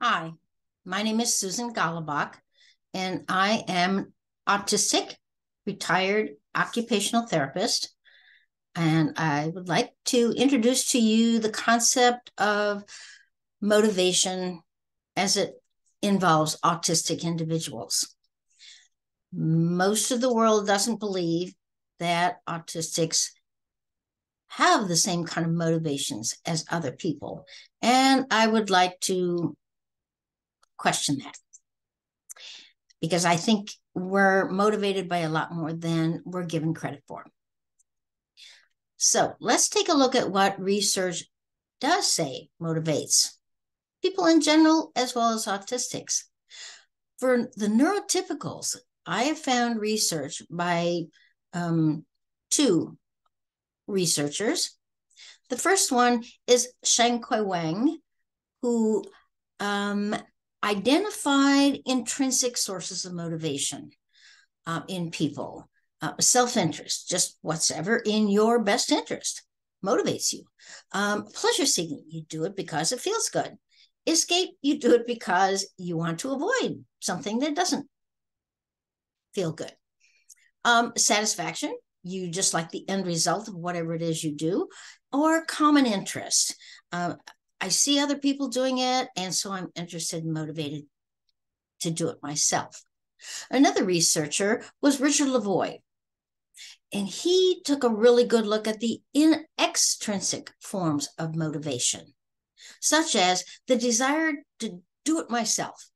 Hi, my name is Susan Golubock, and I am autistic, retired occupational therapist. And I would like to introduce to you the concept of motivation as it involves autistic individuals. Most of the world doesn't believe that autistics have the same kind of motivations as other people. And I would like to question that, because I think we're motivated by a lot more than we're given credit for. So let's take a look at what research does say motivates people in general as well as autistics. For the neurotypicals, I have found research by two researchers. The first one is Shangqi Wang, who identified intrinsic sources of motivation in people. Self-interest, just whatever in your best interest motivates you. Pleasure seeking, you do it because it feels good. Escape, you do it because you want to avoid something that doesn't feel good. Satisfaction, you just like the end result of whatever it is you do. Or common interest. I see other people doing it, and so I'm interested and motivated to do it myself. Another researcher was Richard Lavoie, and he took a really good look at the extrinsic forms of motivation, such as the desire to do it myself,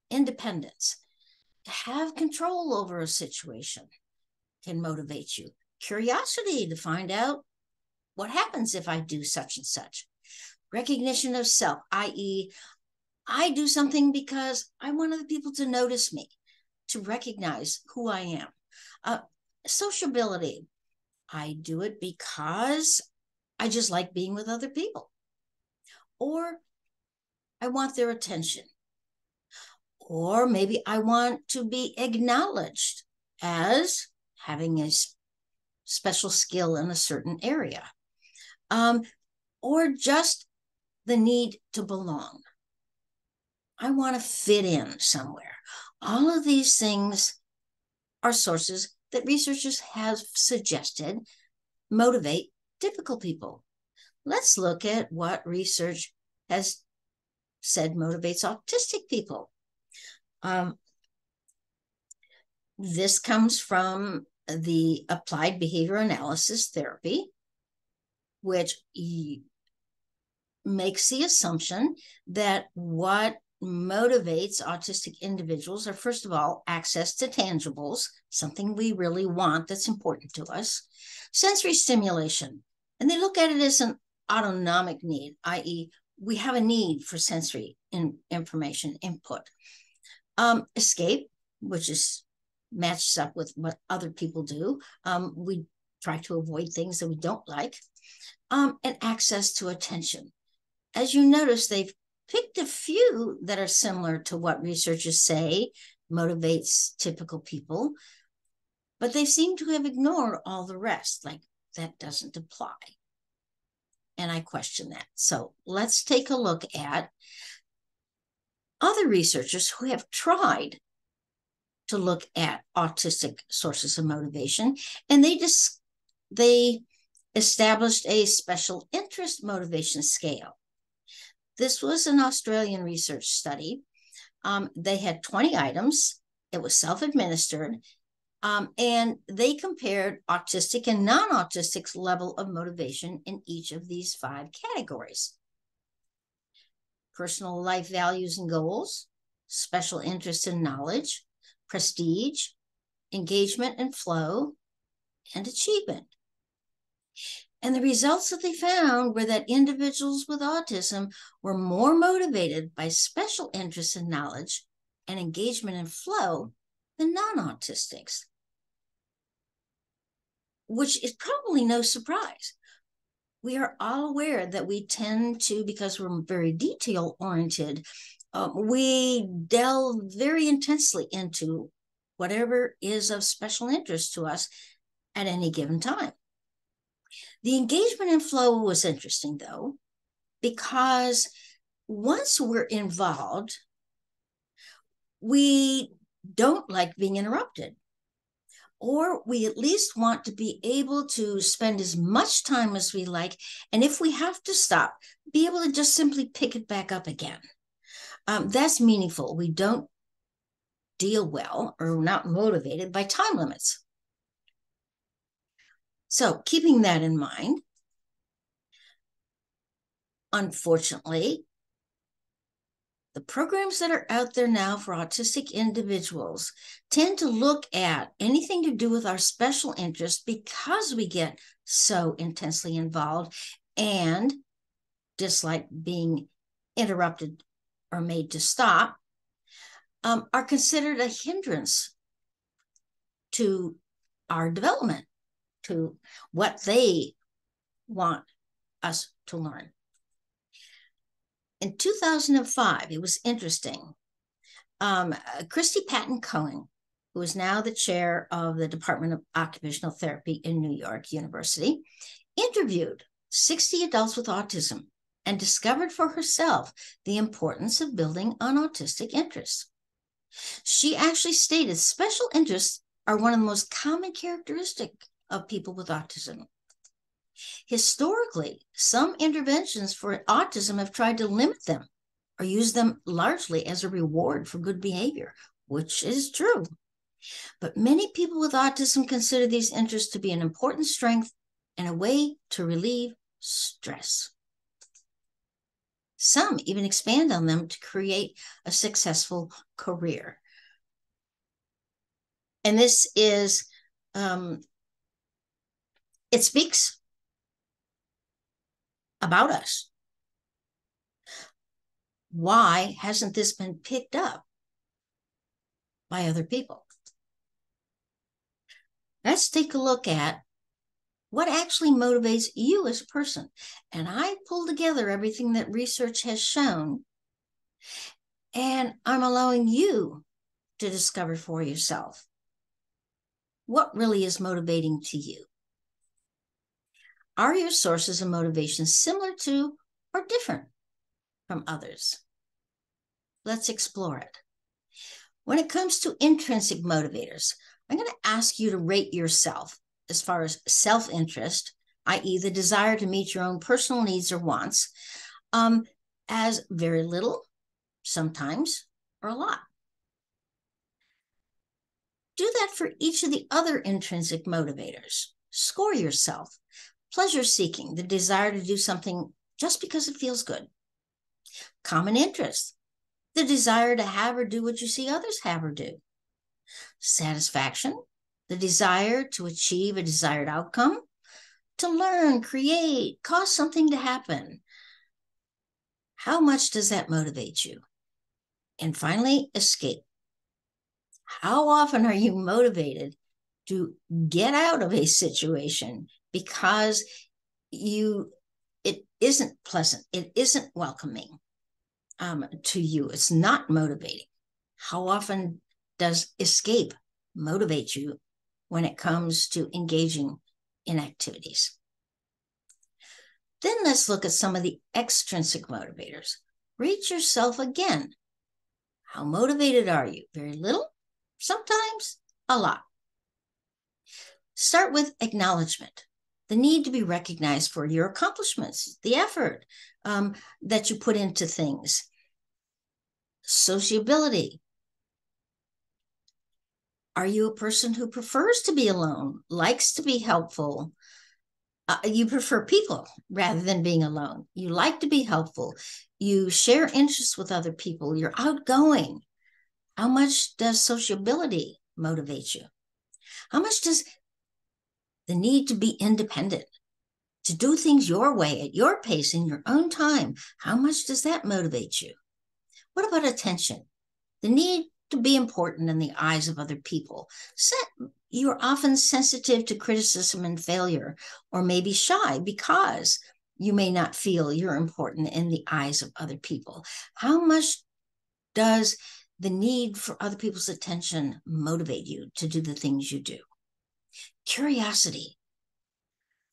independence, to have control over a situation can motivate you, curiosity to find out what happens if I do such and such, recognition of self, i.e., I do something because I want other people to notice me, to recognize who I am. Sociability, I do it because I just like being with other people, or I want their attention, or maybe I want to be acknowledged as having a special skill in a certain area, or just the need to belong. I want to fit in somewhere. All of these things are sources that researchers have suggested motivate typical people. Let's look at what research has said motivates autistic people. This comes from the applied behavior analysis therapy, which makes the assumption that what motivates autistic individuals are, first of all, access to tangibles, something we really want that's important to us, sensory stimulation, and they look at it as an autonomic need, i.e., we have a need for sensory information input. Escape, which is matches up with what other people do. We try to avoid things that we don't like, and access to attention. As you notice, they've picked a few that are similar to what researchers say motivates typical people, but they seem to have ignored all the rest, like that doesn't apply. And I question that. So let's take a look at other researchers who have tried to look at autistic sources of motivation, and they established a special interest motivation scale. This was an Australian research study. They had 20 items. It was self-administered, and they compared autistic and non-autistic's level of motivation in each of these 5 categories: personal life values and goals, special interest and knowledge, prestige, engagement and flow, and achievement. And the results that they found were that individuals with autism were more motivated by special interest and knowledge and engagement and flow than non-autistics, which is probably no surprise. We are all aware that we tend to, because we're very detail-oriented, we delve very intensely into whatever is of special interest to us at any given time. The engagement and flow was interesting, though, because once we're involved, we don't like being interrupted, or we at least want to be able to spend as much time as we like. And if we have to stop, be able to just simply pick it back up again. That's meaningful. We don't deal well or not motivated by time limits. So keeping that in mind, unfortunately, the programs that are out there now for autistic individuals tend to look at anything to do with our special interest because we get so intensely involved and dislike being interrupted or made to stop, are considered a hindrance to our development, to what they want us to learn. In 2005, it was interesting. Christy Patton Cohen, who is now the chair of the Department of Occupational Therapy in New York University, interviewed 60 adults with autism and discovered for herself the importance of building on autistic interests. She actually stated special interests are one of the most common characteristics of people with autism. Historically, some interventions for autism have tried to limit them or use them largely as a reward for good behavior, which is true. But many people with autism consider these interests to be an important strength and a way to relieve stress. Some even expand on them to create a successful career. And this is, it speaks about us. Why hasn't this been picked up by other people? Let's take a look at what actually motivates you as a person. And I pulled together everything that research has shown, and I'm allowing you to discover for yourself what really is motivating to you. Are your sources of motivation similar to or different from others? Let's explore it. When it comes to intrinsic motivators, I'm going to ask you to rate yourself as far as self-interest, i.e. the desire to meet your own personal needs or wants, as very little, sometimes, or a lot. Do that for each of the other intrinsic motivators. Score yourself. Pleasure-seeking, the desire to do something just because it feels good. Common interest, the desire to have or do what you see others have or do. Satisfaction, the desire to achieve a desired outcome, to learn, create, cause something to happen. How much does that motivate you? And finally, escape. How often are you motivated to get out of a situation because it isn't pleasant, it isn't welcoming to you, it's not motivating? How often does escape motivate you when it comes to engaging in activities? Then let's look at some of the extrinsic motivators. Rate yourself again. How motivated are you? Very little? Sometimes a lot. Start with acknowledgement, the need to be recognized for your accomplishments, the effort that you put into things. Sociability. Are you a person who prefers to be alone, likes to be helpful? You prefer people rather than being alone. You like to be helpful. You share interests with other people. You're outgoing. How much does sociability motivate you? How much does the need to be independent, to do things your way, at your pace, in your own time, how much does that motivate you? What about attention? The need to be important in the eyes of other people. You're often sensitive to criticism and failure, or maybe shy because you may not feel you're important in the eyes of other people. How much does the need for other people's attention motivate you to do the things you do? Curiosity.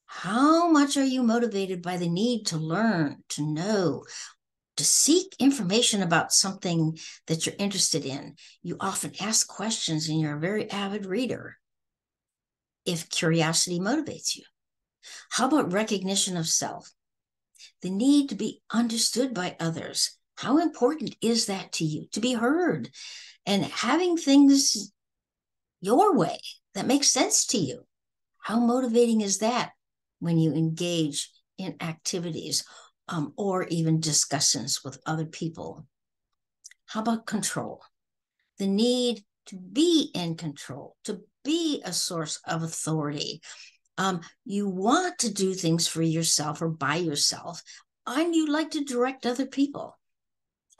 How much are you motivated by the need to learn, to know, to seek information about something that you're interested in. You often ask questions and you're a very avid reader if curiosity motivates you. How about recognition of self? The need to be understood by others. How important is that to you? To be heard and having things your way that makes sense to you. How motivating is that when you engage in activities or even discussions with other people? How about control? The need to be in control, to be a source of authority. You want to do things for yourself or by yourself, and you like to direct other people.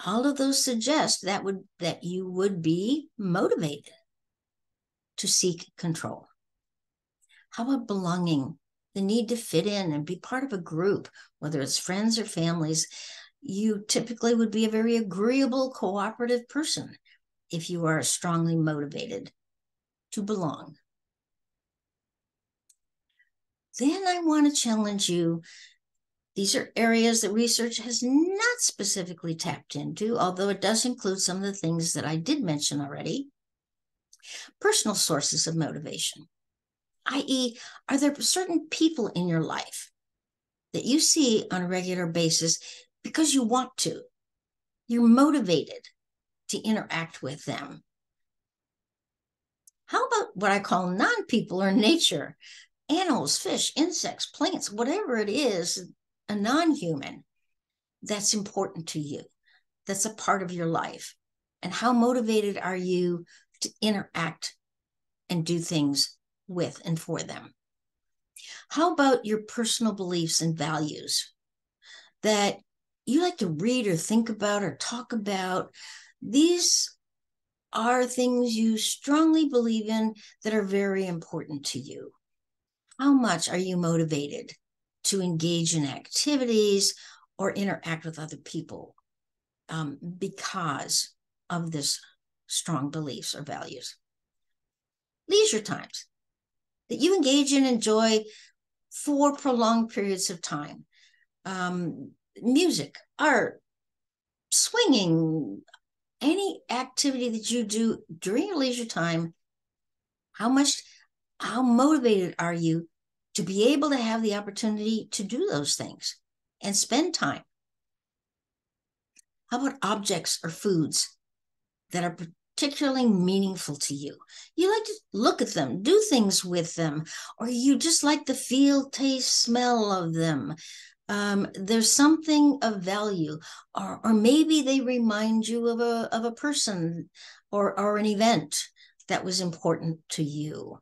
All of those suggest that you would be motivated to seek control. How about belonging? The need to fit in and be part of a group, whether it's friends or families. You typically would be a very agreeable, cooperative person if you are strongly motivated to belong. Then I want to challenge you. These are areas that research has not specifically tapped into, although it does include some of the things that I did mention already. Personal sources of motivation, i.e., are there certain people in your life that you see on a regular basis because you want to? You're motivated to interact with them. How about what I call non-people or nature? Animals, fish, insects, plants, whatever it is, a non-human that's important to you, that's a part of your life. And how motivated are you to interact and do things with and for them? How about your personal beliefs and values that you like to read or think about or talk about? These are things you strongly believe in that are very important to you. How much are you motivated to engage in activities or interact with other people because of this strong beliefs or values? Leisure times that you engage in, enjoy for prolonged periods of time. Music, art, swinging, any activity that you do during your leisure time. How motivated are you to be able to have the opportunity to do those things and spend time? How about objects or foods that are particularly meaningful to you? You like to look at them, do things with them, or you just like the feel, taste, smell of them. There's something of value, or maybe they remind you of a person or an event that was important to you.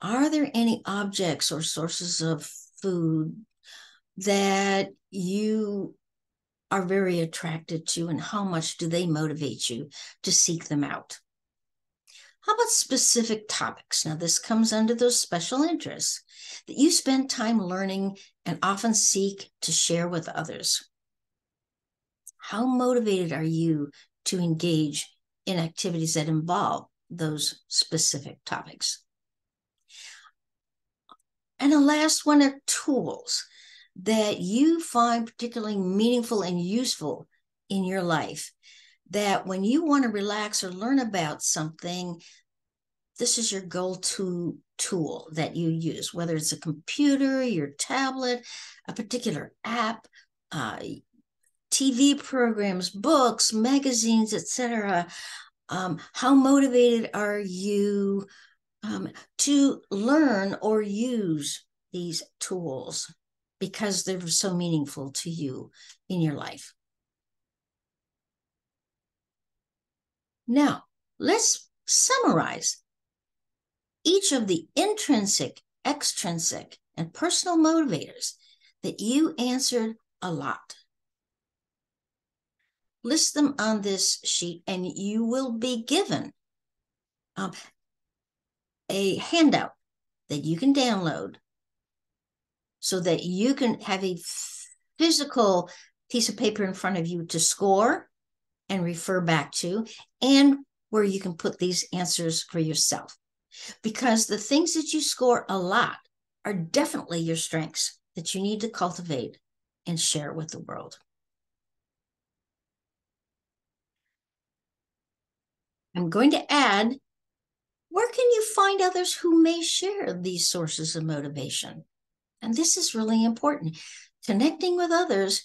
Are there any objects or sources of food that you are very attracted to, and how much do they motivate you to seek them out? How about specific topics? Now, this comes under those special interests that you spend time learning and often seek to share with others. How motivated are you to engage in activities that involve those specific topics? And the last one are tools that you find particularly meaningful and useful in your life, that when you want to relax or learn about something, this is your go-to tool that you use, whether it's a computer, your tablet, a particular app, TV programs, books, magazines, etc. How motivated are you to learn or use these tools because they're so meaningful to you in your life? Now, let's summarize each of the intrinsic, extrinsic, and personal motivators that you answered a lot. List them on this sheet, and you will be given a handout that you can download so that you can have a physical piece of paper in front of you to score and refer back to, and where you can put these answers for yourself. Because the things that you score a lot are definitely your strengths that you need to cultivate and share with the world. I'm going to add, where can you find others who may share these sources of motivation? And this is really important. Connecting with others,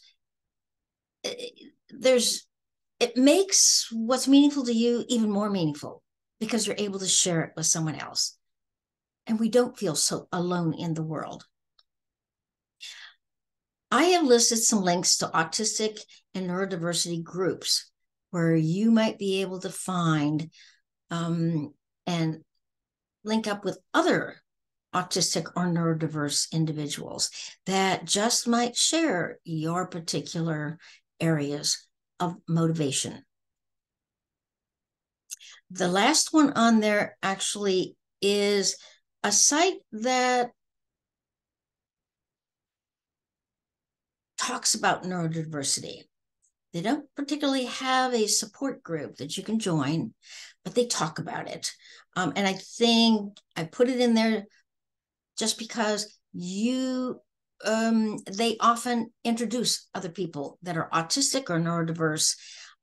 it makes what's meaningful to you even more meaningful because you're able to share it with someone else. And we don't feel so alone in the world. I have listed some links to autistic and neurodiversity groups where you might be able to find and link up with other autistic or neurodiverse individuals that just might share your particular areas of motivation. The last one on there actually is a site that talks about neurodiversity. They don't particularly have a support group that you can join, but they talk about it. And I think I put it in there just because they often introduce other people that are autistic or neurodiverse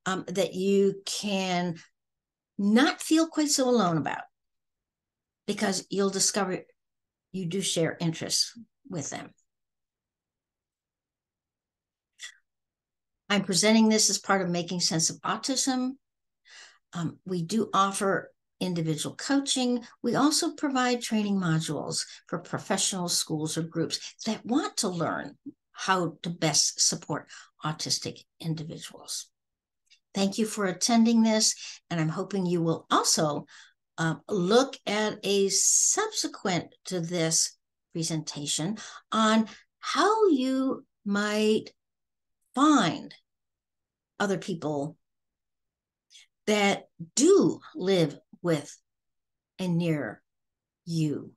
that you can not feel quite so alone about, because you'll discover you do share interests with them. I'm presenting this as part of Making Sense of Autism. We do offer individual coaching. We also provide training modules for professional schools or groups that want to learn how to best support autistic individuals. Thank you for attending this, and I'm hoping you will also look at a subsequent to this presentation on how you might find other people that do live with and near you,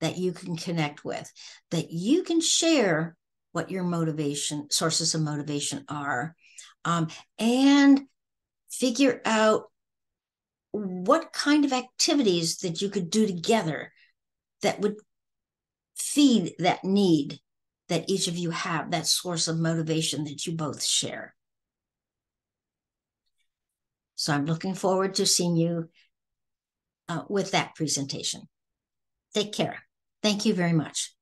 that you can connect with, that you can share what your sources of motivation are, and figure out what kind of activities that you could do together that would feed that need that each of you have, that source of motivation that you both share. So I'm looking forward to seeing you with that presentation. Take care. Thank you very much.